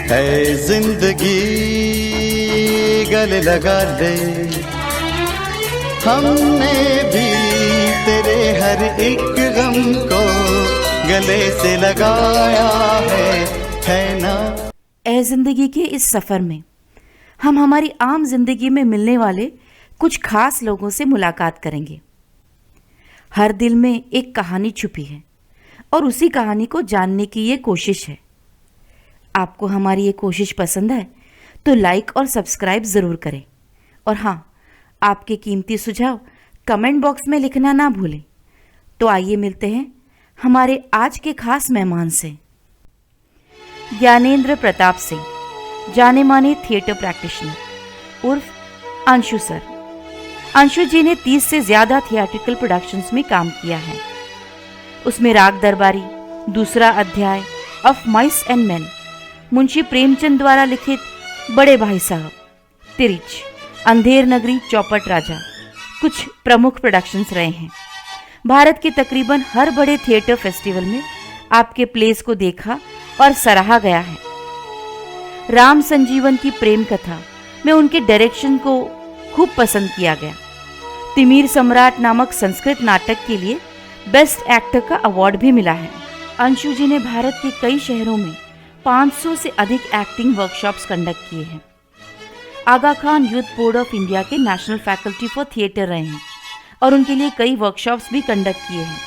है जिंदगी गले लगा ले, हमने भी तेरे हर एक गम को गले से लगाया है ना। ए जिंदगी के इस सफर में हम हमारी आम जिंदगी में मिलने वाले कुछ खास लोगों से मुलाकात करेंगे। हर दिल में एक कहानी छुपी है और उसी कहानी को जानने की ये कोशिश है। आपको हमारी ये कोशिश पसंद है तो लाइक और सब्सक्राइब ज़रूर करें, और हाँ, आपके कीमती सुझाव कमेंट बॉक्स में लिखना ना भूलें। तो आइए मिलते हैं हमारे आज के खास मेहमान से। ज्ञानेंद्र प्रताप सिंह, जाने माने थिएटर प्रैक्टिशनर उर्फ अंशु सर। अंशु जी ने 30 से ज़्यादा थिएट्रिकल प्रोडक्शंस में काम किया है। उसमें राग दरबारी, दूसरा अध्याय, of mice and man, Munshi Premchand द्वारा लिखित बड़े भाई साहब, तिरिच, अंधेर नगरी, चौपट राजा कुछ प्रमुख प्रोडक्शंस रहे हैं। भारत के तकरीबन हर बड़े थिएटर फेस्टिवल में आपके प्लेस को देखा और सराहा गया है। राम संजीवन की प्रेम कथा में उनके डायरेक्शन को खूब पसंद किया गया। तिमिर सम्राट नामक संस्कृत नाटक के लिए बेस्ट एक्टर का अवार्ड भी मिला है। अंशु जी ने भारत के कई शहरों में 500 से अधिक एक्टिंग वर्कशॉप्स कंडक्ट किए हैं। Aga Khan youth board of India के नेशनल फैकल्टी फॉर थिएटर रहे हैं और उनके लिए कई वर्कशॉप्स भी कंडक्ट किए हैं।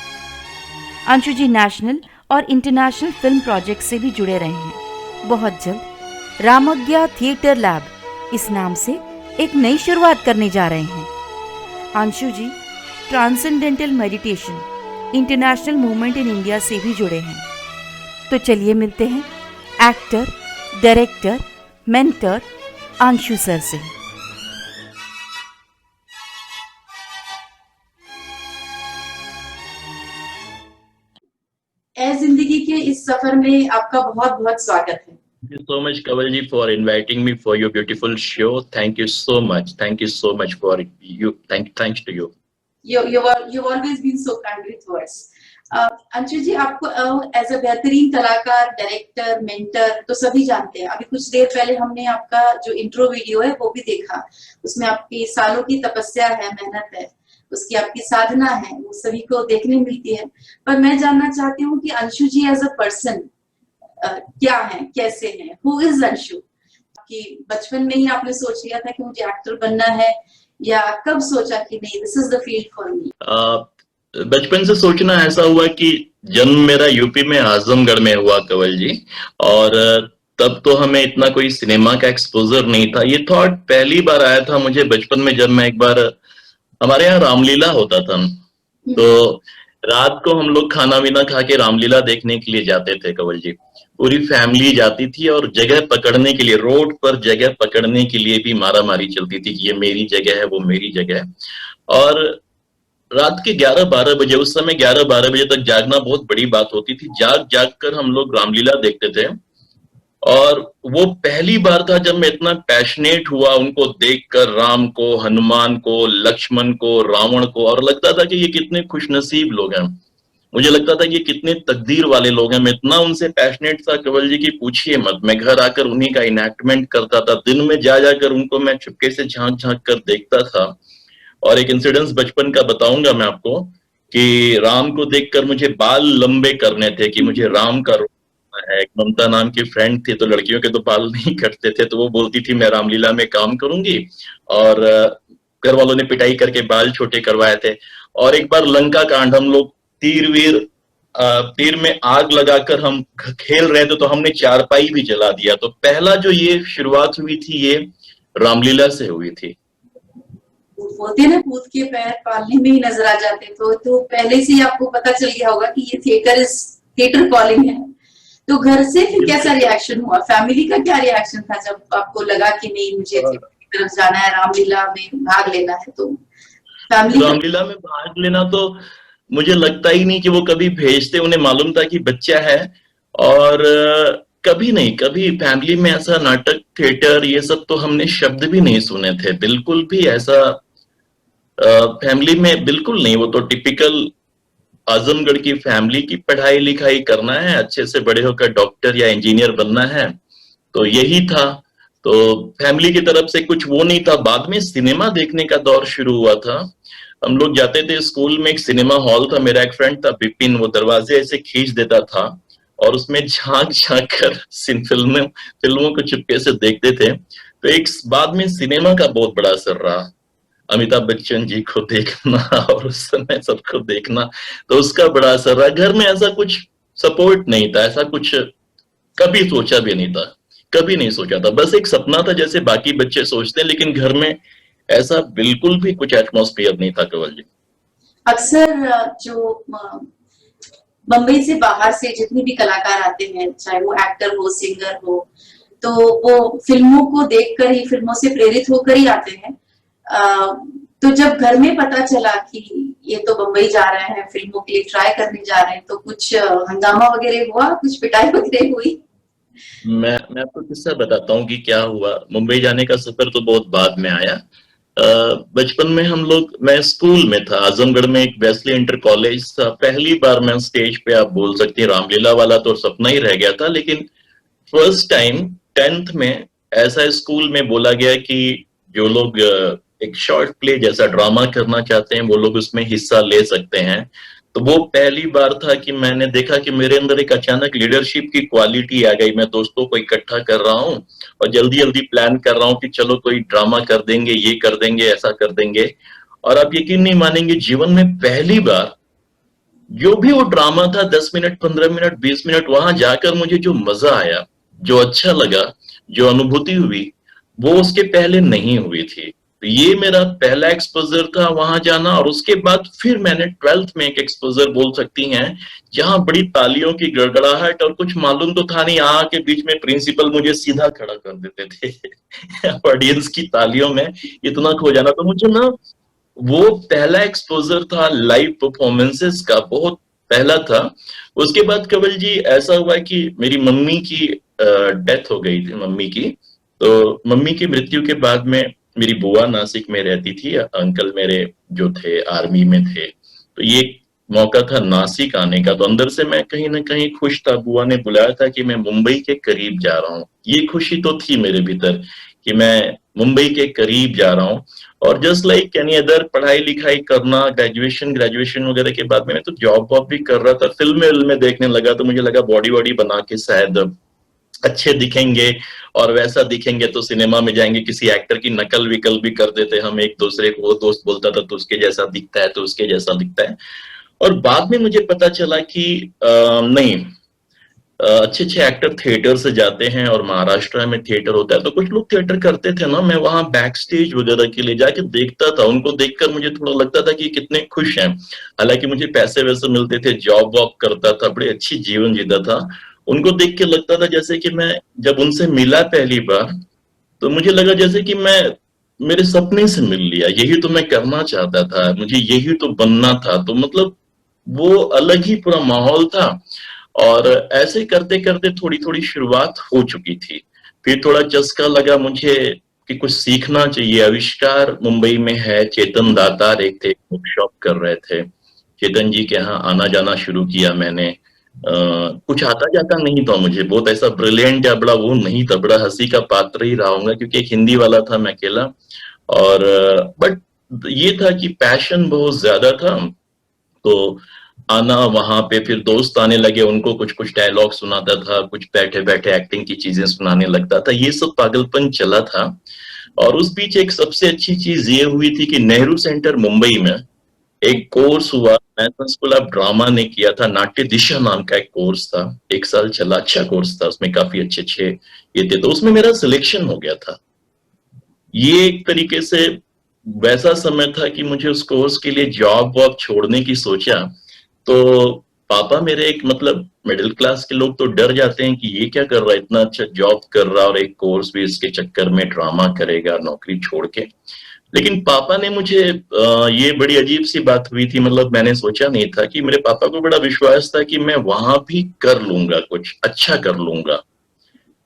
अंशु जी नेशनल और इंटरनेशनल फिल्म प्रोजेक्ट से भी जुड़े रहे हैं। बहुत जल्द रामज्ञा थिएटर लैब इस नाम से एक नई शुरुआत करने जा रहे हैं। Anshu ji transcendental meditation international movement in India से भी जुड़े हैं। तो चलिए मिलते हैं actor, director, mentor Anshu sir से। ए जिंदगी के इस सफर में आपका बहुत बहुत स्वागत है। Thank you so much, Kaval ji, for inviting me for your beautiful show. Thank you so much. Thank you so much for you. Thanks to you. You've always been so kindly to us. Anshu जी, आपको as a बेहतरीन कलाकार, director, mentor तो सभी जानते हैं। अभी कुछ देर पहले हमने आपका जो इंट्रो वीडियो है वो भी देखा। उसमें आपकी सालों की तपस्या है, मेहनत है, उसकी आपकी साधना है, वो सभी को देखने मिलती है। पर मैं जानना चाहती हूँ कि अंशु जी एज अ पर्सन क्या है, कैसे हैं, हु इज अंशु? कि बचपन में ही आपने सोच लिया था कि मुझे एक्टर बनना है, या कब सोचा कि नहीं this is the field for me? बचपन से सोचना ऐसा हुआ कि जन्म मेरा यूपी में आजमगढ़ में हुआ, कंवल जी, और तब तो हमें इतना कोई सिनेमा का एक्सपोजर नहीं था। ये थॉट पहली बार आया था मुझे बचपन में, जब मैं एक बार, हमारे यहाँ रामलीला होता था, तो रात को हम लोग खाना वीना खा के रामलीला देखने के लिए जाते थे, कंवल जी। पूरी फैमिली जाती थी और जगह पकड़ने के लिए, रोड पर जगह पकड़ने के लिए भी मारा मारी चलती थी कि ये मेरी जगह है, वो मेरी जगह है। और रात के 11-12 बजे, उस समय 11-12 बजे तक जागना बहुत बड़ी बात होती थी। जाग जाग कर हम लोग रामलीला देखते थे। और वो पहली बार था जब मैं इतना पैशनेट हुआ उनको देखकर, राम को, हनुमान को, लक्ष्मण को, रावण को, और लगता था कि ये कितने खुशनसीब लोग हैं। मुझे लगता था ये कितने तकदीर वाले लोग हैं। मैं इतना उनसे पैशनेट था, कंवल जी, की पूछिए मत। मैं घर आकर उन्हीं का इनैक्टमेंट करता था। दिन में जा जाकर उनको मैं चुपके से झांक झांक कर देखता था। और एक इंसिडेंस बचपन का बताऊंगा मैं आपको, कि राम को देखकर मुझे बाल लंबे करने थे, कि मुझे राम का रूप है। एक ममता नाम की फ्रेंड थी, तो लड़कियों के तो बाल नहीं कटते थे, तो वो बोलती थी मैं रामलीला में काम करूंगी, और घर वालों ने पिटाई करके बाल छोटे करवाए थे। और एक बार लंका कांड, हम लोग तीर में आग लगाकर हम खेल रहे थे, तो हमने चारपाई भी जला दिया। तो पहला जो ये शुरुआत हुई थी, ये रामलीला से हुई थी। बोलते ना, पूत के पैर पालने में ही नजर आ जाते, तो पहले से ही आपको पता चल गया होगा कि ये थिएटर कॉलिंग है। तो घर से फिर कैसा रिएक्शन हुआ, फैमिली का क्या रिएक्शन था जब आपको लगा कि नहीं मुझे थिएटर की तरफ जाना है, रामलीला में भाग लेना है? तो फैमिली रामलीला में भाग लेना तो मुझे लगता ही नहीं कि वो कभी भेजते। उन्हें मालूम था कि बच्चा है, और कभी नहीं, कभी फैमिली में ऐसा नाटक, थिएटर, ये सब तो हमने शब्द भी नहीं सुने थे। बिल्कुल भी ऐसा फैमिली में बिल्कुल नहीं। वो तो टिपिकल आजमगढ़ की फैमिली की पढ़ाई लिखाई करना है, अच्छे से बड़े होकर डॉक्टर या इंजीनियर बनना है, तो यही था। तो फैमिली की तरफ से कुछ वो नहीं था। बाद में सिनेमा देखने का दौर शुरू हुआ था। हम लोग जाते थे स्कूल में, एक सिनेमा हॉल था, मेरा एक फ्रेंड था विपिन, वो दरवाजे ऐसे खींच देता था और उसमें झांक झांक कर फिल्मों को चुपके से देखते थे। तो एक बाद में सिनेमा का बहुत बड़ा असर रहा, अमिताभ बच्चन जी को देखना और उस समय सबको देखना, तो उसका बड़ा असर रहा। घर में ऐसा कुछ सपोर्ट नहीं था, ऐसा कुछ कभी सोचा भी नहीं था, कभी नहीं सोचा था। बस एक सपना था जैसे बाकी बच्चे सोचते हैं, लेकिन घर में ऐसा बिल्कुल भी कुछ एटमॉस्फेयर नहीं था कंवल जी। अक्सर जो बम्बई से बाहर से जितने भी कलाकार आते हैं, चाहे वो एक्टर हो, सिंगर हो, तो वो फिल्मों को देखकर ही, फिल्मों से प्रेरित होकर ही आते हैं। तो जब घर में पता चला कि ये तो बम्बई जा रहे हैं, फिल्मों के लिए ट्राई करने जा रहे हैं, तो कुछ हंगामा वगैरह हुआ, कुछ पिटाई वगैरह हुई? मैं आपको किस्सा बताता हूँ कि क्या हुआ। मुंबई जाने का सफर तो बहुत बाद में आया। बचपन में हम लोग, मैं स्कूल में था, आजमगढ़ में एक वेस्ली इंटर कॉलेज था। पहली बार मैं स्टेज पे, आप बोल सकती हैं रामलीला वाला तो सपना ही रह गया था, लेकिन फर्स्ट टाइम 10th में ऐसा स्कूल में बोला गया कि जो लोग एक शॉर्ट प्ले जैसा ड्रामा करना चाहते हैं वो लोग उसमें हिस्सा ले सकते हैं। तो वो पहली बार था कि मैंने देखा कि मेरे अंदर एक अचानक लीडरशिप की क्वालिटी आ गई। मैं दोस्तों को इकट्ठा कर रहा हूँ और जल्दी जल्दी प्लान कर रहा हूँ कि चलो कोई ड्रामा कर देंगे, ये कर देंगे, ऐसा कर देंगे। और आप यकीन नहीं मानेंगे, जीवन में पहली बार जो भी वो ड्रामा था, 10 मिनट, 15 मिनट, 20 मिनट, वहां जाकर मुझे जो मजा आया, जो अच्छा लगा, जो अनुभूति हुई, वो उसके पहले नहीं हुई थी। तो ये मेरा पहला एक्सपोजर था वहां जाना। और उसके बाद फिर मैंने 12th में एक एक्सपोजर बोल सकती हैं, जहां बड़ी तालियों की गड़गड़ाहट, और कुछ मालूम तो था नहीं, यहाँ के बीच में प्रिंसिपल मुझे सीधा खड़ा कर देते थे ऑडियंस की तालियों में इतना खो जाना। तो मुझे ना वो पहला एक्सपोजर था लाइव परफॉर्मेंसेस का, बहुत पहला था। उसके बाद कंवल जी ऐसा हुआ कि मेरी मम्मी की डेथ हो गई थी, मम्मी की। तो मम्मी की मृत्यु के बाद में मेरी बुआ नासिक में रहती थी, अंकल मेरे जो थे आर्मी में थे। तो ये मौका था नासिक आने का। तो अंदर से मैं कहीं ना कहीं खुश था। बुआ ने बुलाया था कि मैं मुंबई के करीब जा रहा हूँ, ये खुशी तो थी मेरे भीतर कि मैं मुंबई के करीब जा रहा हूँ। और जस्ट लाइक एनी अदर, पढ़ाई लिखाई करना, ग्रेजुएशन वगैरह के बाद में मैं तो जॉब वॉब भी कर रहा था, फिल्में देखने लगा। तो मुझे लगा बॉडी वॉडी बना के शायद अच्छे दिखेंगे, और वैसा दिखेंगे तो सिनेमा में जाएंगे, किसी एक्टर की नकल विकल भी कर देते हम एक दूसरे को। वो दोस्त बोलता था तो उसके जैसा दिखता है, तो उसके जैसा दिखता है। और बाद में मुझे पता चला कि नहीं, अच्छे अच्छे एक्टर थिएटर से जाते हैं, और महाराष्ट्र में थिएटर होता है। तो कुछ लोग थिएटर करते थे ना, मैं वहां बैक स्टेज वगैरह के लिए जाके देखता था। उनको देखकर मुझे थोड़ा लगता था कि कितने खुश हैं। हालांकि मुझे पैसे वैसे मिलते थे, जॉब वॉब करता था, बड़े अच्छी जीवन जीता था। उनको देख के लगता था जैसे कि मैं जब उनसे मिला पहली बार, तो मुझे लगा जैसे कि मैं मेरे सपने से मिल लिया, यही तो मैं करना चाहता था, मुझे यही तो बनना था। तो मतलब वो अलग ही पूरा माहौल था। और ऐसे करते करते थोड़ी थोड़ी शुरुआत हो चुकी थी। फिर थोड़ा चस्का लगा मुझे कि कुछ सीखना चाहिए। आविष्कार मुंबई में है, चेतन दातार एक थे, वर्कशॉप कर रहे थे। चेतन जी के यहाँ आना जाना शुरू किया मैंने। कुछ आता जाता नहीं था मुझे, बहुत ऐसा ब्रिलियंट या बड़ा वो नहीं था, बड़ा हंसी का पात्र ही रहा हूंगा, क्योंकि एक हिंदी वाला था मैं अकेला। और बट ये था कि पैशन बहुत ज्यादा था। तो आना वहां पे, फिर दोस्त आने लगे, उनको कुछ कुछ डायलॉग सुनाता था, कुछ बैठे बैठे एक्टिंग की चीजें सुनाने लगता था, ये सब पागलपन चला था। और उस बीच एक सबसे अच्छी चीज ये हुई थी कि नेहरू सेंटर मुंबई में एक कोर्स हुआ, नेशनल स्कूल ऑफ ड्रामा ने किया था, नाट्य दिशा नाम का एक कोर्स था, 1 साल चला, अच्छा कोर्स था, उसमें काफी अच्छे अच्छे ये थे। तो उसमें मेरा सिलेक्शन हो गया था। ये एक तरीके से वैसा समय था कि मुझे उस कोर्स के लिए जॉब वॉब छोड़ने की सोचा, तो पापा मेरे एक मतलब मिडिल क्लास के लोग तो डर जाते हैं कि ये क्या कर रहा है, इतना अच्छा जॉब कर रहा और एक कोर्स भी इसके चक्कर में ड्रामा करेगा नौकरी छोड़ के। लेकिन पापा ने मुझे ये बड़ी अजीब सी बात हुई थी, मतलब मैंने सोचा नहीं था कि मेरे पापा को बड़ा विश्वास था कि मैं वहां भी कर लूंगा, कुछ अच्छा कर लूंगा।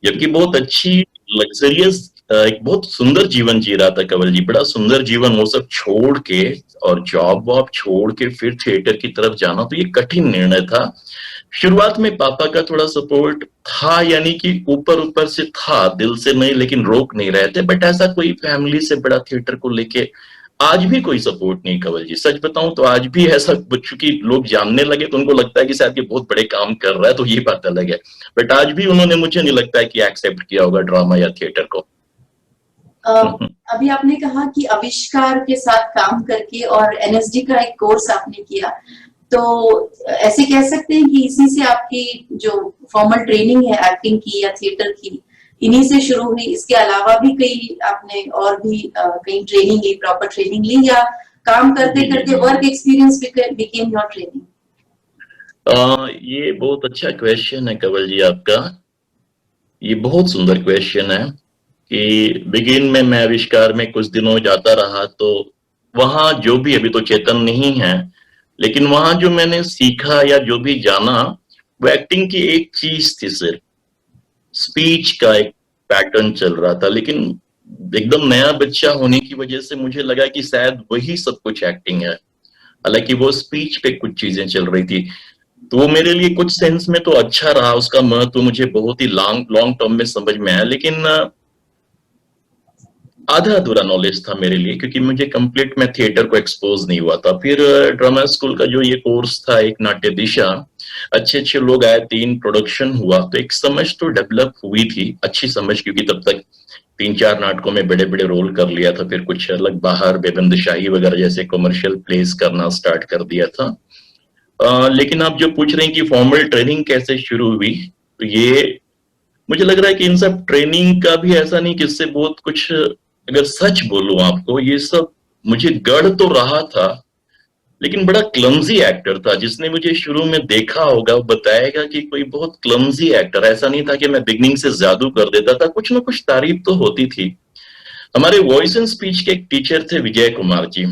जबकि बहुत अच्छी लग्जरियस एक बहुत सुंदर जीवन जी रहा था कंवल जी, बड़ा सुंदर जीवन, वो सब छोड़ के और जॉब वॉब छोड़ के फिर थिएटर की तरफ जाना, तो ये कठिन निर्णय था। शुरुआत में पापा का थोड़ा सपोर्ट था, यानी कि ऊपर ऊपर से था, दिल से नहीं, लेकिन रोक नहीं रहे थे। बट ऐसा कोई फैमिली से बड़ा थिएटर को लेके आज भी कोई सपोर्ट नहीं कंवल जी। सच बताऊं तो आज भी ऐसा, चूंकि लोग जानने लगे तो उनको लगता है कि शायद ये बहुत बड़े काम कर रहा है, तो ये बात अलग है। बट आज भी उन्होंने, मुझे नहीं लगता है कि एक्सेप्ट किया होगा ड्रामा या थिएटर को। अभी आपने कहा कि आविष्कार के साथ काम करके और एनएसडी का एक कोर्स आपने किया, तो ऐसे कह सकते हैं कि इसी से आपकी जो फॉर्मल ट्रेनिंग है एक्टिंग की या थिएटर की, इन्हीं से शुरू हुई। इसके अलावा भी कई आपने और भी कहीं ट्रेनिंग ली, प्रॉपर ट्रेनिंग ली, या काम करते करते work experience became your training? ये बहुत अच्छा क्वेश्चन है कंवल जी आपका। ये बहुत सुंदर क्वेश्चन है कि बिगिन में मैं आविष्कार में कुछ दिनों जाता रहा, तो वहां जो भी, अभी तो चेतन नहीं है, लेकिन वहां जो मैंने सीखा या जो भी जाना, वो एक्टिंग की एक चीज थी, सिर्फ स्पीच का एक पैटर्न चल रहा था। लेकिन एकदम नया बच्चा होने की वजह से मुझे लगा कि शायद वही सब कुछ एक्टिंग है, हालांकि वो स्पीच पे कुछ चीजें चल रही थी। तो वो मेरे लिए कुछ सेंस में तो अच्छा रहा, उसका महत्व मुझे बहुत ही लॉन्ग टर्म में समझ में आया, लेकिन आधा अधूरा नॉलेज था मेरे लिए, क्योंकि मुझे कंप्लीट में थिएटर को एक्सपोज नहीं हुआ था। फिर ड्रामा स्कूल का जो ये कोर्स था, एक नाट्य दिशा, अच्छे अच्छे लोग आए, 3 प्रोडक्शन हुआ, तो एक समझ तो डेवलप हुई थी, अच्छी समझ, क्योंकि तब तक 3-4 नाटकों में बड़े बड़े रोल कर लिया था। फिर कुछ अलग बाहर बेबंद शाही वगैरह जैसे कमर्शियल प्लेस करना स्टार्ट कर दिया था। लेकिन आप जो पूछ रहे हैं कि फॉर्मल ट्रेनिंग कैसे शुरू हुई, तो ये मुझे लग रहा है कि इन सब ट्रेनिंग का भी ऐसा नहीं कि इससे बहुत कुछ, अगर सच बोलूं आपको, ये सब मुझे गढ़ तो रहा था, लेकिन बड़ा क्लमजी एक्टर था। जिसने मुझे शुरू में देखा होगा वो बताएगा कि कोई बहुत क्लमजी एक्टर, ऐसा नहीं था कि मैं बिगनिंग से जादू कर देता था, कुछ ना कुछ तारीफ तो होती थी। हमारे वॉइस एंड स्पीच के एक टीचर थे विजय कुमार जी।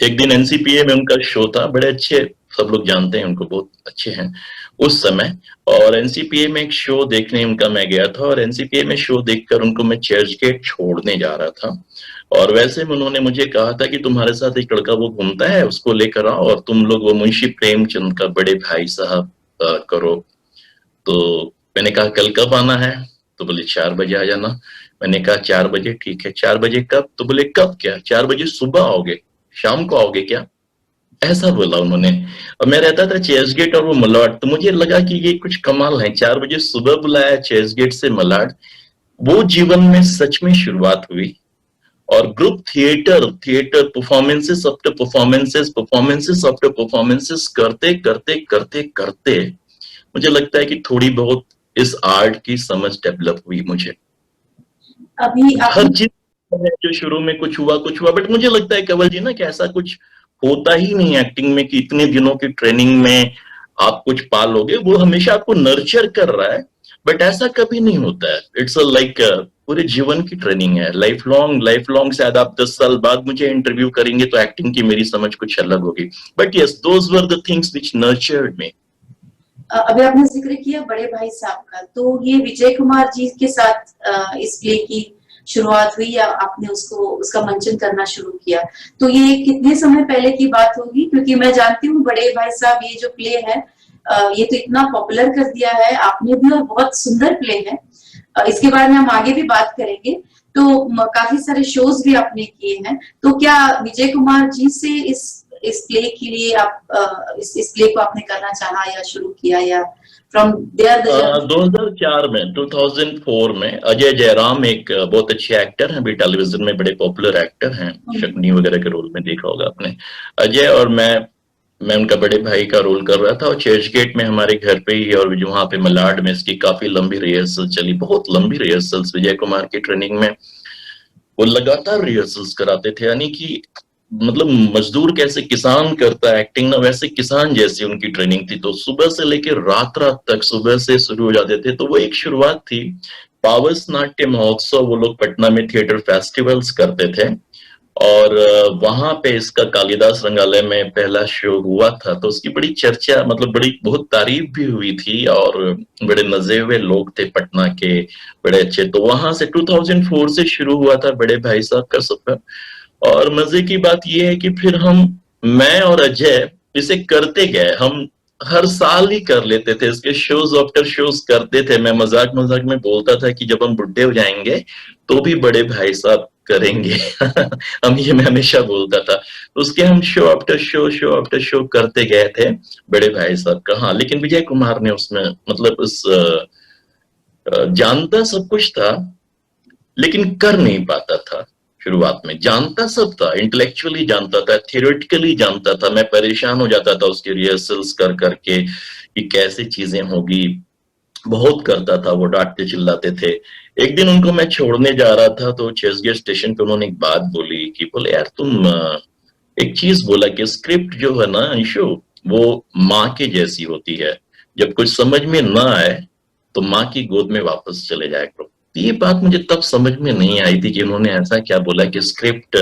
एक दिन एनसीपीए में उनका शो था, बड़े अच्छे, सब लोग जानते हैं उनको, बहुत अच्छे हैं उस समय। और एनसीपीए में एक शो देखने उनका मैं गया था, और एनसीपीए में शो देखकर उनको मैं चर्च गेट छोड़ने जा रहा था, और वैसे में उन्होंने मुझे कहा था कि तुम्हारे साथ एक लड़का वो घूमता है, उसको लेकर आओ, और तुम लोग वो मुंशी प्रेमचंद का बड़े भाई साहब करो। तो मैंने कहा कल कब आना है? तो बोले 4 बजे आ जाना। मैंने कहा 4 बजे, ठीक है। 4 बजे कब? तो बोले कब क्या? 4 बजे सुबह आओगे, शाम को आओगे क्या? ऐसा बोला उन्होंने। और मैं रहता था चर्च गेट और वो मलाड, तो मुझे लगा कि ये कुछ कमाल है, 4 बजे सुबह बुलाया चर्च गेट से मलाड। वो जीवन में सच में शुरुआत हुई। और group theatre performances after performances after performances करते करते करते करते मुझे लगता है कि थोड़ी बहुत इस आर्ट की समझ डेवलप हुई मुझे। अभी हर चीज जो शुरू में कुछ हुआ, बट मुझे लगता है कंवल जी ना कि ऐसा कुछ होता ही नहीं एक्टिंग में कि इतने दिनों की ट्रेनिंग में आप कुछ पालोगे। वो हमेशा आपको नर्चर कर रहा है, बट ऐसा कभी नहीं होता है। इट्स लाइक पूरे जीवन की ट्रेनिंग है, लाइफ लॉन्ग। शायद आप 10 साल बाद मुझे इंटरव्यू करेंगे तो एक्टिंग की मेरी समझ कुछ अलग होगी, but yes, those were the things which nurtured me. अभी आपने जिक्र किया बड़े भाई साहब का, तो ये विजय कुमार जी के साथ इस प्ले की शुरुआत हुई या आपने उसका मंचन करना शुरू किया, तो ये कितने समय पहले की बात होगी? क्योंकि मैं जानती हूँ बड़े भाई साहब ये जो प्ले है ये तो इतना पॉपुलर कर दिया है आपने भी, और बहुत सुंदर प्ले है। इसके बारे में हम आगे भी बात करेंगे। तो काफी सारे शोज भी आपने किए हैं, तो क्या विजय कुमार जी से इस प्ले के लिए आप इस प्ले को आपने करना चाहा या शुरू किया, या फ्रॉम देयर 2004 में अजय जयराम एक बहुत अच्छे एक्टर हैं, अभी टेलीविजन में बड़े पॉपुलर एक्टर हैं, शक्नी वगैरह के रोल में देखा होगा आपने। अजय और मैं उनका बड़े भाई का रोल कर रहा था, और चर्च गेट में हमारे घर पे ही, और वहां पे मलाड में इसकी काफी लंबी रिहर्सल चली, बहुत लंबी रिहर्सल्स विजय कुमार की ट्रेनिंग में। वो लगातार रिहर्सल्स कराते थे, यानी कि मतलब मजदूर कैसे किसान करता है एक्टिंग ना, वैसे किसान जैसी उनकी ट्रेनिंग थी। तो सुबह से लेकर रात तक सुबह से शुरू हो जाते थे। तो वो एक शुरुआत थी। पावस नाट्य महोत्सव वो लोग पटना में थिएटर फेस्टिवल्स करते थे, और वहां पे इसका कालिदास रंगालय में पहला शो हुआ था। तो उसकी बड़ी चर्चा, मतलब बड़ी बहुत तारीफ भी हुई थी, और बड़े मजे हुए लोग थे पटना के, बड़े अच्छे। तो वहां से 2004 से शुरू हुआ था बड़े भाई साहब का सफर। और मजे की बात यह है कि फिर मैं और अजय इसे करते गए। हर साल ही कर लेते थे, इसके शोज आफ्टर शोज करते थे। मैं मजाक मजाक में बोलता था कि जब हम बुढ़े हो जाएंगे तो भी बड़े भाई साहब करेंगे। हम ये मैं हमेशा बोलता था। तो उसके हम शो आफ्टर शो करते गए थे बड़े भाई साहब का। हाँ, लेकिन विजय कुमार ने उसमें मतलब उस जानता सब कुछ था लेकिन कर नहीं पाता था। शुरुआत में जानता सब था, इंटेलेक्चुअली जानता था, थियोरेटिकली जानता था। मैं परेशान हो जाता था उसके रिहर्सल्स कर करके कि कैसे चीजें होगी। बहुत करता था, वो डांटते चिल्लाते थे। एक दिन उनको मैं छोड़ने जा रहा था तो चर्चगेट स्टेशन पे उन्होंने एक बात बोली कि बोले यार तुम एक चीज बोला कि स्क्रिप्ट जो है ना अंशु, वो माँ के जैसी होती है। जब कुछ समझ में ना आए तो माँ की गोद में वापस चले जाया करो। तो ये बात मुझे तब समझ में नहीं आई थी कि उन्होंने ऐसा क्या बोला कि स्क्रिप्ट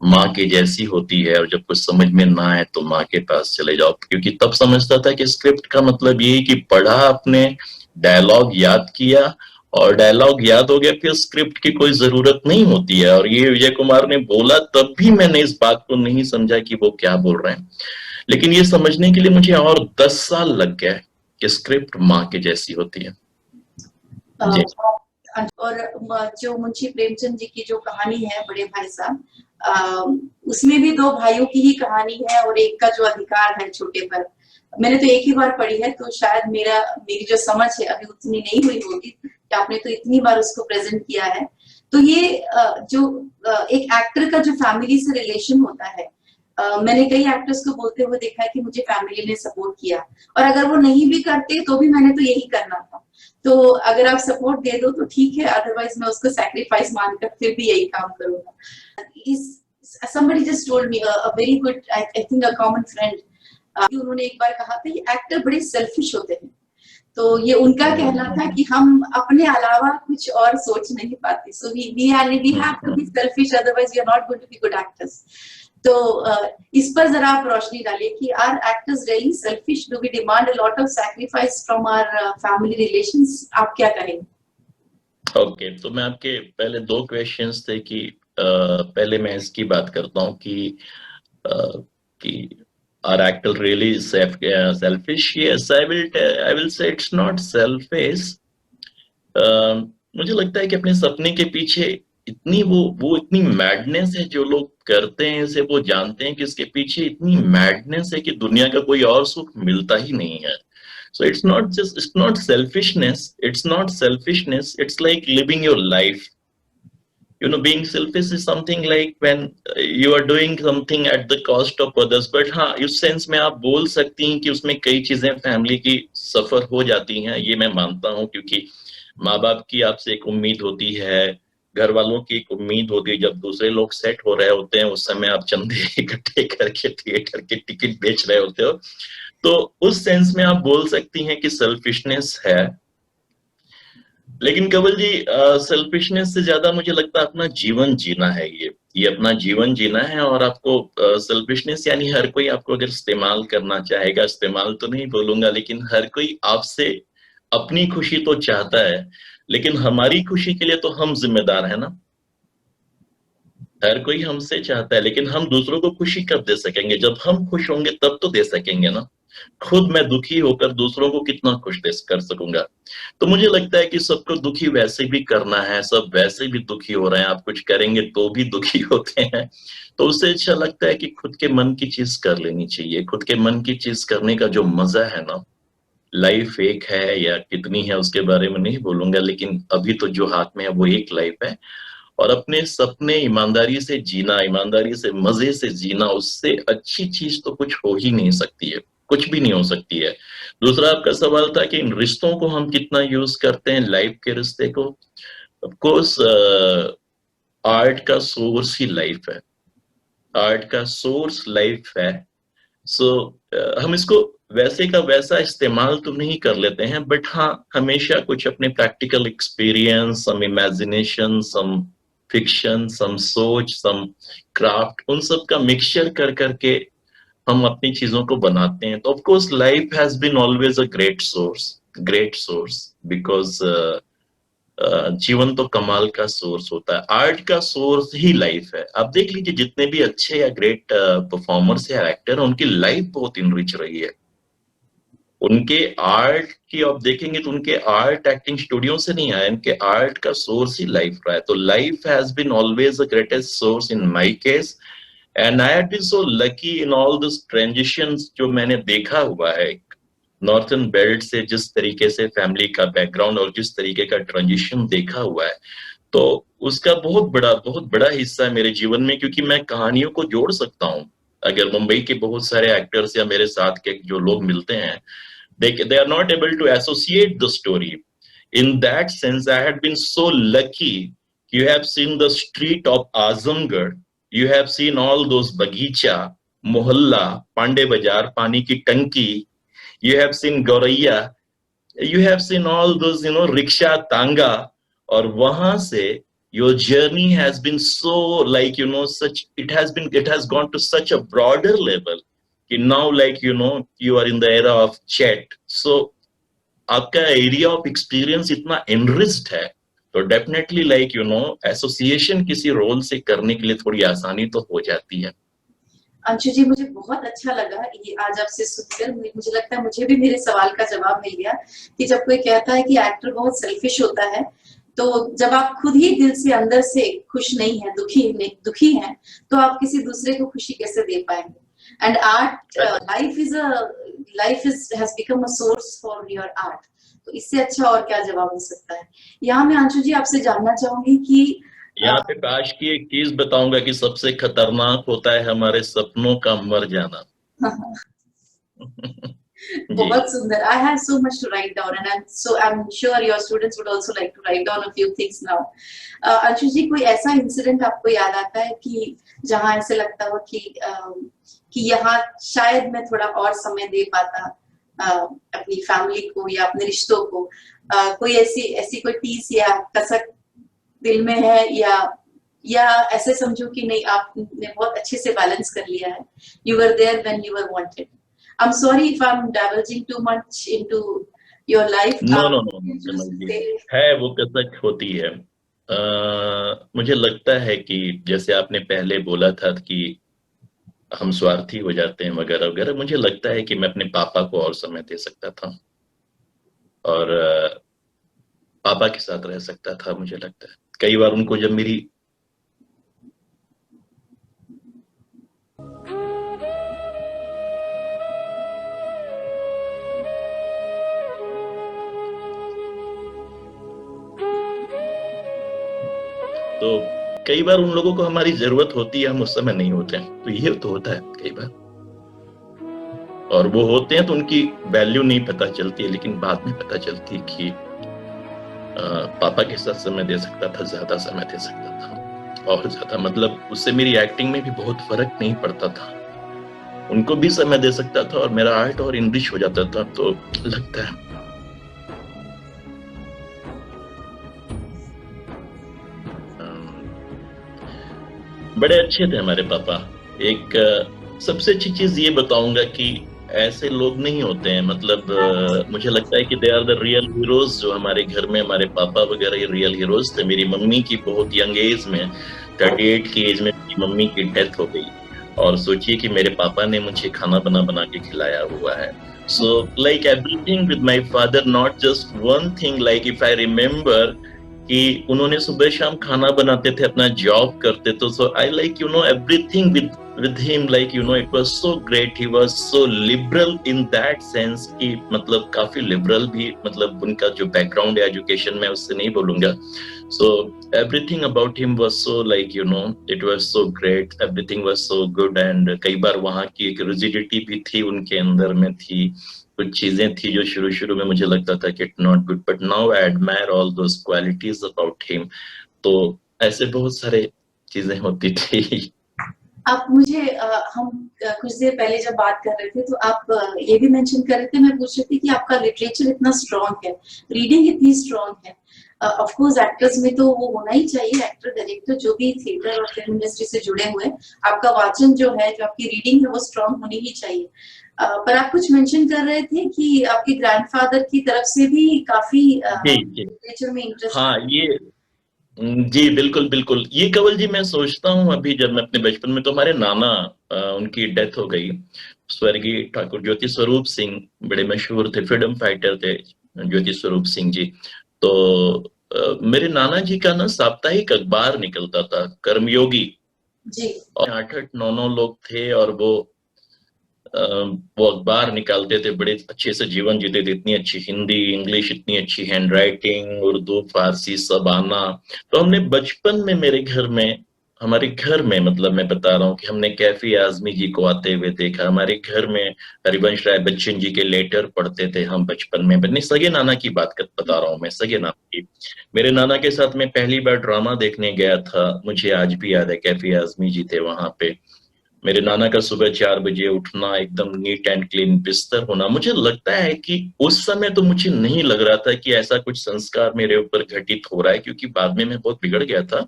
माँ के जैसी होती है और जब कुछ समझ में ना आए तो माँ के पास चले जाओ। क्योंकि तब समझता था कि स्क्रिप्ट का मतलब ये कि पढ़ा आपने, डायलॉग याद किया और डायलॉग याद हो गया, फिर स्क्रिप्ट की कोई जरूरत नहीं होती है। और ये विजय कुमार ने बोला तब भी मैंने इस बात को नहीं समझा कि वो क्या बोल रहे हैं। लेकिन ये समझने के लिए मुझे और 10 साल लग गए कि स्क्रिप्ट माँ के जैसी होती है। जी। और जो मुंशी प्रेमचंद जी की जो कहानी है बड़े भाई साहब, उसमें भी दो भाइयों की ही कहानी है और एक का जो अधिकार है छोटे पर। मैंने तो एक ही बार पढ़ी है तो शायद मेरी जो समझ है अभी उतनी नहीं हुई होगी कि आपने तो इतनी बार उसको प्रेजेंट किया है। तो ये जो एक एक्टर का जो फैमिली से रिलेशन होता है, मैंने कई एक्टर्स को बोलते हुए देखा है कि मुझे फैमिली ने सपोर्ट किया, और अगर वो नहीं भी करते तो भी मैंने तो यही करना था। तो अगर आप सपोर्ट दे दो तो ठीक है, अदरवाइज मैं उसको सैक्रिफाइस मानकर फिर भी यही काम करूंगा। Somebody just told me a very good, I think a common friend, उन्होंने एक बार कहा था ये एक्टर बड़े सेल्फिश होते हैं। तो ये उनका कहना था कि हम अपने अलावा कुछ और सोच नहीं पाते, सो we have to be selfish, otherwise we are not going to be good actors. तो इस पर जरा आप रोशनी डालिए कि are actors really selfish, do we demand a lot of sacrifice from our family relations, आप क्या कहेंगे? ओके, तो मैं आपके पहले 2 क्वेश्चंस थे कि पहले मैं इसकी बात करता हूँ कि are actor really selfish? Yes, I will say it's not selfish. मुझे लगता है कि अपने सपने के पीछे इतनी वो इतनी मैडनेस है जो लोग करते हैं इसे, वो जानते हैं कि इसके पीछे इतनी मैडनेस है कि दुनिया का कोई और सुख मिलता ही नहीं है। So it's not selfishness, it's like living your life. You know, being selfish is something like when you are doing something at the cost of others. But हाँ, इस सेंस में आप बोल सकती हैं कि उसमें कई चीजें फैमिली की सफर हो जाती हैं, ये मैं मानता हूँ। क्योंकि माँ बाप की आपसे एक उम्मीद होती है, घर वालों की एक उम्मीद होती है। जब दूसरे लोग सेट हो रहे होते हैं उस समय आप चंदे इकट्ठे करके थिएटर के टिकट बेच रहे होते हो। तो उस सेंस में आप बोल सकती हैं कि सेल्फिशनेस है। लेकिन कंवल जी, सेल्फिशनेस से ज्यादा मुझे लगता है अपना जीवन जीना है। ये अपना जीवन जीना है। और आपको सेल्फिशनेस यानी हर कोई आपको अगर इस्तेमाल करना चाहेगा, इस्तेमाल तो नहीं बोलूंगा, लेकिन हर कोई आपसे अपनी खुशी तो चाहता है, लेकिन हमारी खुशी के लिए तो हम जिम्मेदार है ना। हर कोई हमसे चाहता है, लेकिन हम दूसरों को खुशी कब दे सकेंगे? जब हम खुश होंगे तब तो दे सकेंगे ना। खुद मैं दुखी होकर दूसरों को कितना खुश कर सकूंगा? तो मुझे लगता है कि सबको दुखी वैसे भी करना है, सब वैसे भी दुखी हो रहे हैं, आप कुछ करेंगे तो भी दुखी होते हैं। तो उससे अच्छा लगता है कि खुद के मन की चीज कर लेनी चाहिए। खुद के मन की चीज करने का जो मजा है ना, लाइफ एक है या कितनी है उसके बारे में नहीं बोलूंगा, लेकिन अभी तो जो हाथ में है वो एक लाइफ है। और अपने सपने ईमानदारी से जीना, ईमानदारी से मजे से जीना, उससे अच्छी चीज तो कुछ हो ही नहीं सकती है, कुछ भी नहीं हो सकती है। दूसरा आपका सवाल था कि इन रिश्तों को हम कितना यूज करते हैं, लाइफ के रिश्ते को। ऑफ कोर्स आर्ट का सोर्स ही लाइफ है, आर्ट का सोर्स लाइफ है। सो हम इसको वैसे का वैसा इस्तेमाल तो नहीं कर लेते हैं, बट हाँ, हमेशा कुछ अपने प्रैक्टिकल एक्सपीरियंस, सम इमेजिनेशन, सम फिक्शन, सम सोच, सम क्राफ्ट, उन सब का मिक्सचर कर करके हम अपनी चीजों को बनाते हैं। तो of course life has been always a great source because जीवन तो कमाल का सोर्स होता है। आर्ट का सोर्स ही लाइफ है। आप देख लीजिए जितने भी अच्छे या ग्रेट परफॉर्मर्स या एक्टर हैं, उनकी लाइफ बहुत इनरिच रही है। उनके आर्ट की आप देखेंगे तो उनके आर्ट एक्टिंग स्टूडियो से नहीं आया, इनके आर्ट का सोर्स ही लाइफ रहा है। तो life has been always the greatest source in my case, and I have been so lucky in all this transitions जो मैंने देखा हुआ है नॉर्थर्न बेल्ट से, जिस तरीके से फैमिली का बैकग्राउंड और जिस तरीके का ट्रांजिशन देखा हुआ है, तो उसका बहुत बड़ा हिस्सा है मेरे जीवन में, क्योंकि मैं कहानियों को जोड़ सकता हूँ। अगर मुंबई के बहुत सारे एक्टर्स या मेरे साथ के जो लोग मिलते हैं, they are not able to associate the story. In that sense, I had been so lucky. You have seen the street of Azamgarh, you have seen all those bagicha, mohalla, Pandey Bazaar, pani ki tanki, you have seen Gauraiya, you have seen all those, rickshaw tanga, और वहां से your journey has been so like, such, it has gone to such a broader level. Now, like, you are in the era of chat, so आपका area of experience इतना enriched है, तो definitely like association किसी role से करने के लिए थोड़ी आसानी तो हो जाती है। अंशु जी, मुझे बहुत अच्छा लगा ये आज आपसे सुनकर। मुझे लगता है मुझे भी मेरे सवाल का जवाब मिल गया कि जब कोई कहता है कि एक्टर बहुत सेल्फिश होता है, तो जब आप खुद ही दिल से अंदर से खुश नहीं है, दुखी हैं, तो आप किसी दूसरे को खुशी कैसे दे पाएंगे? And art, life has become a source for your art. तो इससे अच्छा और क्या जवाब हो सकता है? यहाँ मैं अंशु जी आपसे जानना चाहूंगी कि यहाँ पे काश की एक चीज बताऊंगा कि सबसे खतरनाक होता है हमारे सपनों का मर जाना। बहुत सुंदर। I have so much to write down, and I'm sure your students would also like to write down a few things now. Anshu जी, कोई ऐसा इंसिडेंट आपको याद आता है कि जहाँ ऐसे लगता हो कि यहाँ शायद मैं थोड़ा और समय दे पाता अपनी फैमिली को या अपने रिश्तों को? कोई ऐसी कोई टीस या कसक दिल में है, या ऐसे समझो कि नहीं, आपने बहुत अच्छे से बैलेंस कर लिया है? You were there when you were wanted. I'm sorry if I'm divulging too much into your life. No, है वो कसक होती है। मुझे लगता है कि जैसे आपने पहले बोला था कि हम स्वार्थी हो जाते हैं वगैरह वगैरह, मुझे लगता है कि मैं अपने पापा को और समय दे सकता था और पापा के साथ रह सकता था। मुझे लगता है कई बार उनको जब मेरी तो कई बार उन लोगों को हमारी जरूरत होती है, हम उस समय नहीं होते हैं, तो ये तो होता है कई बार। और वो होते हैं तो उनकी वैल्यू नहीं पता चलती है, लेकिन बाद में पता चलती है कि पापा के साथ समय दे सकता था, ज्यादा समय दे सकता था और ज्यादा, मतलब उससे मेरी एक्टिंग में भी बहुत फर्क नहीं पड़ता था। उनको भी समय दे सकता था और मेरा आर्ट और इनरिच हो जाता था। तो लगता है बड़े अच्छे थे हमारे पापा। एक सबसे अच्छी चीज ये बताऊंगा कि ऐसे लोग नहीं होते हैं, मतलब मुझे लगता है कि they are the real heroes. जो हमारे घर में हमारे पापा वगैरह ये रियल हीरोज थे। मेरी मम्मी की बहुत यंग एज में, 38 की एज में मेरी मम्मी की डेथ हो गई, और सोचिए कि मेरे पापा ने मुझे खाना बना के खिलाया हुआ है। So like everything with my father, not just one thing, like if I remember कि उन्होंने सुबह शाम खाना बनाते थे, अपना जॉब करते थे। So I like everything with him, like it was so great. He was so liberal in that sense कि मतलब काफी liberal भी, मतलब उनका जो background है एजुकेशन में उससे नहीं बोलूंगा। So everything about him was so like it was so great, everything was so good। and कई बार वहाँ की एक rigidity भी थी, उनके अंदर में थी कुछ चीजें थी जो शुरू में मुझे लगता था कि not good, but now I admire all those qualities about him। तो ऐसे बहुत सारे चीजें होती थी। आप मुझे हम कुछ देर पहले जब बात कर रहे थे तो आप ये भी मेंशन कर रहे थे, मैं पूछ रही थी कि आपका लिटरेचर इतना स्ट्रॉन्ग है, रीडिंग इतनी स्ट्रॉन्ग है। ऑफ कोर्स एक्टर्स में तो वो होना ही चाहिए, एक्टर डायरेक्टर जो भी थिएटर और फिल्म इंडस्ट्री से जुड़े हुए, आपका वाचन जो है, जो आपकी रीडिंग है, वो स्ट्रॉन्ग होनी ही चाहिए। पर आप कुछ मेंशन कर रहे थे कि आपके ग्रैंडफादर की तरफ से भी काफी लिटरेचर में इंटरेस्ट। हाँ, ये जी बिल्कुल। ये कंवल जी, मैं सोचता हूँ अभी जब मैं अपने बचपन में, तो हमारे नाना उनकी डेथ हो गई, स्वर्गीय ठाकुर ज्योति स्वरूप सिंह बड़े मशहूर थे, फ्रीडम फाइटर थे ज्योति स्वरूप सिंह जी। तो मेरे नाना जी का ना साप्ताहिक अखबार निकलता था, कर्मयोगी, जी। और 8-8 9-9 लोग थे, और वो अखबार निकालते थे, बड़े अच्छे से जीवन जीते थे, इतनी अच्छी हिंदी इंग्लिश, इतनी अच्छी हैंड राइटिंग, उर्दू फारसी सब आना। तो हमने बचपन में मेरे घर में, हमारे घर में मतलब मैं बता रहा हूँ कि हमने कैफी आजमी जी को आते हुए देखा, हमारे घर में हरिवंश राय बच्चन जी के लेटर पढ़ते थे हम बचपन में। अपने सगे नाना की बात बता रहा हूँ मैं, सगे नाना की। मेरे नाना के साथ मैं पहली बार ड्रामा देखने गया था, मुझे आज भी याद है, कैफी आजमी जी थे वहां पे। मेरे नाना का सुबह 4 बजे उठना, एकदम नीट एंड क्लीन बिस्तर होना, मुझे लगता है कि उस समय तो मुझे नहीं लग रहा था कि ऐसा कुछ संस्कार मेरे ऊपर घटित हो रहा है, क्योंकि बाद में मैं बहुत बिगड़ गया था।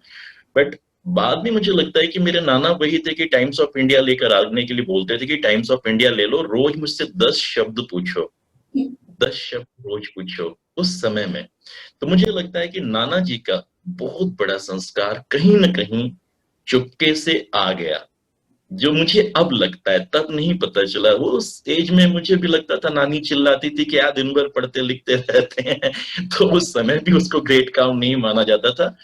बट बाद में मुझे लगता है कि मेरे नाना वही थे कि टाइम्स ऑफ इंडिया लेकर आने के लिए बोलते थे कि टाइम्स ऑफ इंडिया ले लो, रोज मुझसे 10 शब्द पूछो, 10 शब्द रोज पूछो उस समय में। तो मुझे लगता है कि नाना जी का बहुत बड़ा संस्कार कहीं ना कहीं चुपके से आ गया, जो मुझे अब लगता है, तब नहीं पता चला। वो उस एज में मुझे भी लगता था नानी चिल्लाती थी कि दिन भर पढ़ते लिखते रहते हैं, तो उस समय भी उसको ग्रेट काम नहीं माना जाता था।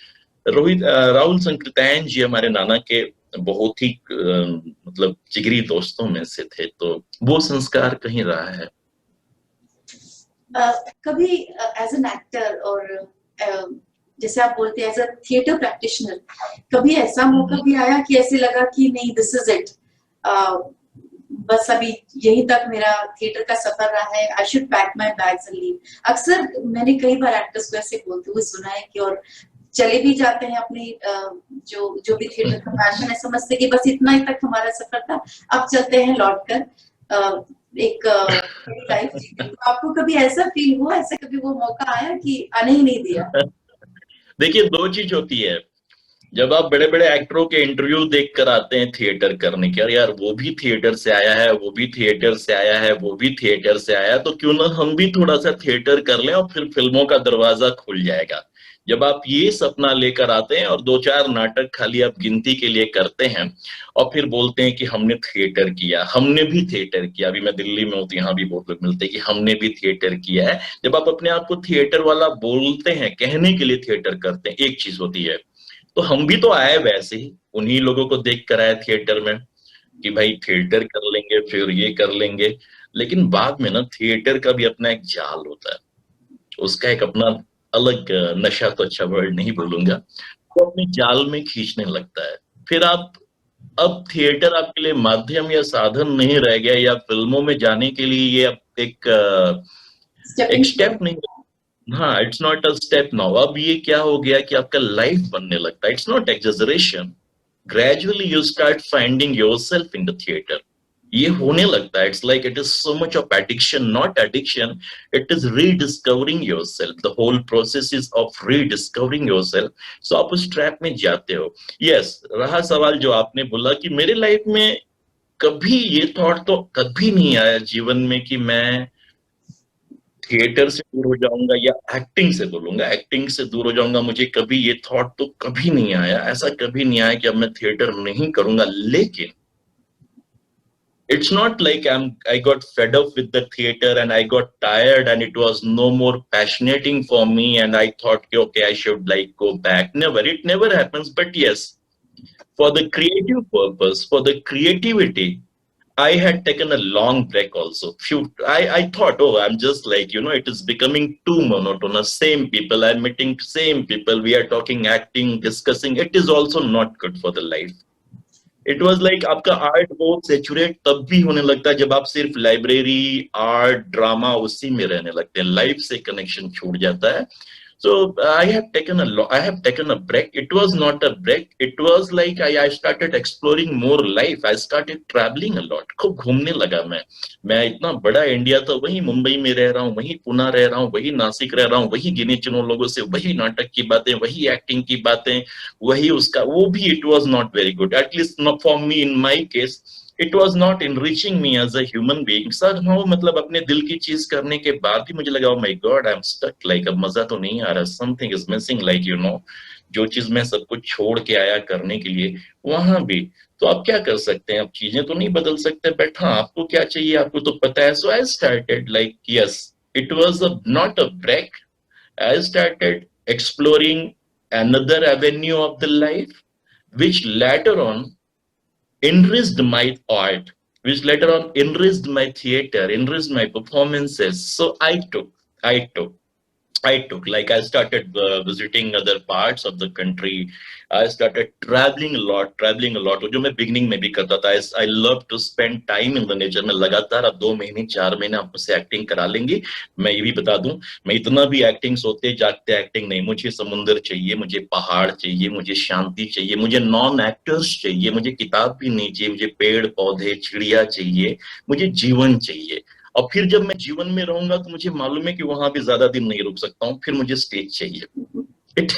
राहुल संकृतैन जी हमारे नाना के बहुत ही मतलब जिगरी दोस्तों में से थे, तो वो संस्कार कहीं रहा है। कभी एज एन एक्टर और जैसे आप बोलते हैं एज अ थिएटर प्रैक्टिशनर, कभी ऐसा मौका भी आया कि ऐसे लगा कि नहीं दिस इज इट, बस अभी यहीं तक मेरा थिएटर का सफर रहा है, I should pack my bags and leave? अक्सर मैंने कई बार एक्टर्स को ऐसे बोलते हुए सुना है कि और चले भी जाते हैं अपनी जो भी थिएटर का पैशन है, समझते कि बस इतना ही तक हमारा सफर था, अब चलते हैं लौट कर एक लाइफ जीते। तो आपको कभी ऐसा फील हुआ, ऐसा कभी वो मौका आया कि आने ही नहीं दिया? देखिए, दो चीज होती है। जब आप बड़े बड़े एक्टरों के इंटरव्यू देख कर आते हैं थिएटर करने के, यार वो भी थिएटर से आया है, वो भी थिएटर से आया है, वो भी थिएटर से आया है, तो क्यों ना हम भी थोड़ा सा थिएटर कर लें और फिर फिल्मों का दरवाजा खुल जाएगा। जब आप ये सपना लेकर आते हैं और 2-4 नाटक खाली आप गिनती के लिए करते हैं और फिर बोलते हैं कि हमने थिएटर किया, हमने भी थिएटर किया। अभी मैं दिल्ली में हूँ तो यहाँ भी बहुत लोग मिलते हैं कि हमने भी थिएटर किया है। जब आप अपने आप को थिएटर वाला बोलते हैं, कहने के लिए थिएटर करते हैं, एक चीज होती है। तो हम भी तो आए वैसे ही, उन्हीं लोगों को देख कर आए थिएटर में कि भाई थिएटर कर लेंगे, फिर ये कर लेंगे। लेकिन बाद में ना थिएटर का भी अपना एक जाल होता है, उसका एक अपना अलग नशा, तो अच्छा वर्ड नहीं बोलूंगा, वो अपने जाल में खींचने लगता है। फिर आप, अब थिएटर आपके लिए माध्यम या साधन नहीं रह गया, या फिल्मों में जाने के लिए ये अब एक स्टेप नहीं। हाँ, it's not a step now. अब ये क्या हो गया कि आपका लाइफ बनने लगता है। It's not exaggeration, gradually you start finding yourself in the theatre. ये होने लगता है, it's like it is so much of addiction, not addiction, it is rediscovering yourself. The whole process is of rediscovering yourself. So आप उस trap में जाते हो। Yes, रहा सवाल जो आपने बोला कि मेरे लाइफ में कभी ये थॉट तो कभी नहीं आया जीवन में कि मैं थिएटर से दूर हो जाऊंगा, या एक्टिंग से बोलूंगा, एक्टिंग से दूर हो जाऊंगा। मुझे कभी ये थॉट तो कभी नहीं आया, ऐसा कभी नहीं आया कि अब मैं थिएटर नहीं करूंगा। लेकिन it's not like I got fed up with the theater and I got tired and it was no more passionating for me and I thought, okay, I should like go back. Never, it never happens. But yes, for the creative purpose, for the creativity, I had taken a long break also. I thought, oh, I'm just like, it is becoming too monotonous. Same people, I'm meeting same people. We are talking, acting, discussing. It is also not good for the life. It was like आपका art बहुत saturate तब भी होने लगता है जब आप सिर्फ लाइब्रेरी, आर्ट, ड्रामा उसी में रहने लगते हैं, लाइफ से कनेक्शन छूट जाता है। So I have taken a break. It was not a break. It was like I started exploring more life. I started traveling a lot. खूब घूमने लगा मैं इतना बड़ा इंडिया था, वही मुंबई में रह रहा हूँ, वही पुणे रह रहा हूँ, वही नासिक रह रहा हूँ, वही गिने चुने लोगों से वही नाटक की बातें, वही एक्टिंग की बातें, वही उसका, वो भी it was not very good. At least not for me in my case. It was not enriching me as a human being. Somehow, मतलब अपने दिल की चीज करने के बाद भी मुझे लगा, oh my God, I'm stuck. Like अब मजा तो नहीं आ रहा, something is missing. Like जो चीज मैं सब कुछ छोड़ के आया करने के लिए, वहां भी तो आप क्या कर सकते हैं? अब चीजें तो नहीं बदल सकते, बट हाँ, आपको क्या चाहिए आपको तो पता है. So I started like, yes, it was not a break. I started exploring another avenue of the life, which later on enriched my art, which later on enriched my theater, enriched my performances. So I started visiting other parts of the country. I started traveling a lot. जो मैं beginning में भी करता था. I love to spend time in the nature. मैं लगातार अब 2 महीने 4 महीने आप मुझसे एक्टिंग करा लेंगे. मैं ये भी बता दूं, मैं इतना भी एक्टिंग सोते जागते एक्टिंग नहीं. मुझे समुंदर चाहिए, मुझे पहाड़ चाहिए, मुझे शांति चाहिए, मुझे नॉन एक्टर्स चाहिए, मुझे किताब भी नहीं चाहिए, मुझे पेड़ पौधे चिड़िया चाहिए, मुझे जीवन चाहिए. और फिर जब मैं जीवन में रहूंगा तो मुझे मालूम है कि वहां भी ज्यादा दिन नहीं रुक सकता हूँ. फिर मुझे स्टेज चाहिए. It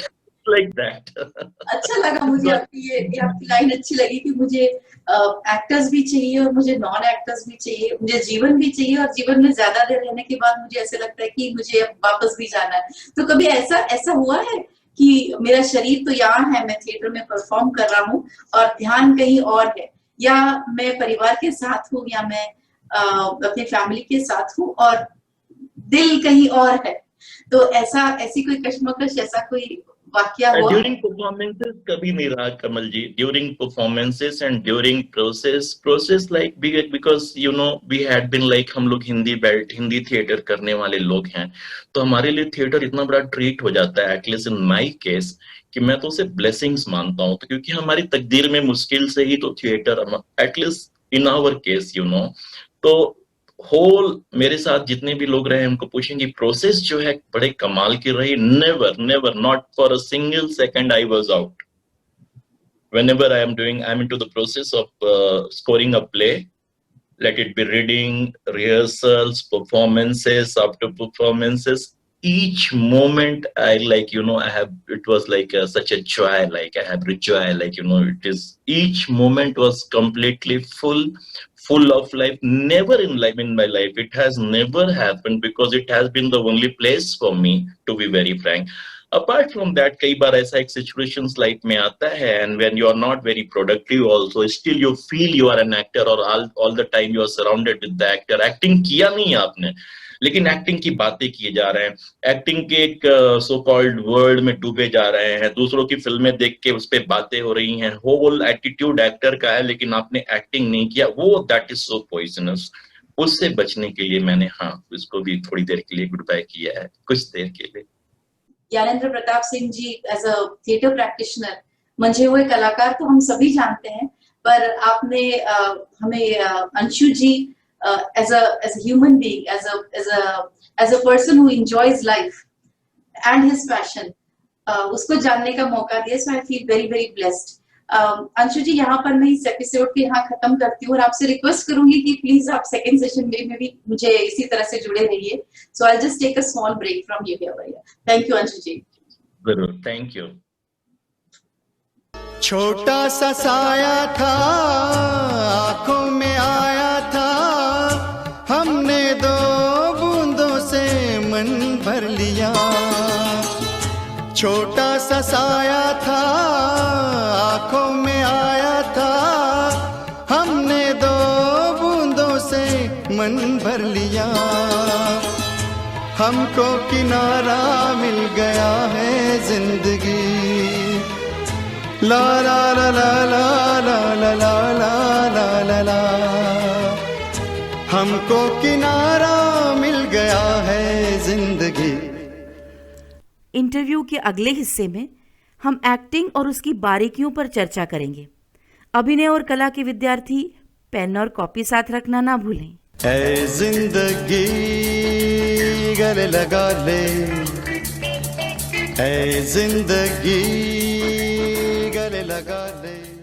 like that. अच्छा लगा मुझे आपकी ये आपकी लाइन अच्छी लगी कि मुझे एक्टर्स भी चाहिए और मुझे नॉन एक्टर्स भी चाहिए, मुझे जीवन भी चाहिए और जीवन में ज्यादा देर रहने के बाद मुझे ऐसे लगता है कि मुझे अब वापस भी जाना है. तो कभी ऐसा हुआ है कि मेरा शरीर तो यहाँ है, मैं थिएटर में परफॉर्म कर रहा हूँ और ध्यान कहीं और है, या मैं परिवार के साथ हूँ, या मैं अपनी फैमिली के साथ हूँ और दिल कहीं और है? तो ऐसी कोई कश्मकश, ऐसा कोई वाकया हुआ? ड्यूरिंग परफॉर्मेंसेस कभी नहीं रहा Kamal ji. During performances and during process like because you know we had been like, हम लोग हिंदी थिएटर करने वाले लोग हैं, तो हमारे लिए थिएटर इतना बड़ा ट्रीट हो जाता है, एटलीस्ट इन माय केस, कि मैं तो उसे ब्लेसिंग्स मानता हूँ. तो क्योंकि हमारी तकदीर में मुश्किल से ही तो theatre, at least in our case you know. तो होल मेरे साथ जितने भी लोग रहे उनको पूछेंगे, प्रोसेस जो है बड़े कमाल की रही. Never not for a single second I was out. whenever I'm into the process of scoring a play, let it be reading, rehearsals, performances, after performances, each moment it was like such a joy, like I have joy, each moment was completely full of life. Never in my life, it has never happened, because it has been the only place for me, to be very frank. Apart from that, कई बार ऐसा एक situations life में आता है, and when you are not very productive also, still you feel you are an actor, or all the time you are surrounded with the actor. Acting किया नहीं आपने, लेकिन एक्टिंग की बातें किए जा रहे हैं, एक्टिंग के एक सो कॉल्ड वर्ल्ड में डूबे जा रहे हैं, दूसरों की फिल्में देख के उस पर बातें हो रही हैं, होल एटीट्यूड एक्टर का है, लेकिन आपने एक्टिंग नहीं किया, वो दैट इज सो पॉइजनस. उससे बचने के लिए मैंने इसको भी थोड़ी देर के लिए गुड बाय किया है, कुछ देर के लिए. Gyanendra Pratap Singh ji as a theatre practitioner, मंझे हुए कलाकार तो हम सभी जानते हैं, पर आपने हमें अंशु जी as a human being, as a person who enjoys life and his passion, उसको जानने का मौका दिया. So I feel very very blessed. Anshu जी, यहाँ पर मैं इस एपिसोड को यहाँ खत्म करती हूँ और आपसे रिक्वेस्ट करूंगी कि प्लीज आप सेकंड सेशन में भी मुझे इसी तरह से जुड़े रहिए. So I'll just take a small break from you here. Thank you Anshu जी. जरूर, थैंक यू. छोटा सा साया था, आंखों में आया था, हमने 2 बूंदों से मन भर लिया. छोटा सा साया था, आंखों में आया था, हमने 2 बूंदों से मन भर लिया. हमको किनारा मिल गया है जिंदगी, ला ला ला ला ला ला ला ला ला ला ला. हमको किनारा मिल गया है जिंदगी. इंटरव्यू के अगले हिस्से में हम एक्टिंग और उसकी बारीकियों पर चर्चा करेंगे. अभिनय और कला के विद्यार्थी पेन और कॉपी साथ रखना ना भूलें. ऐ जिंदगी गले लगा ले, ऐ जिंदगी गले लगा ले.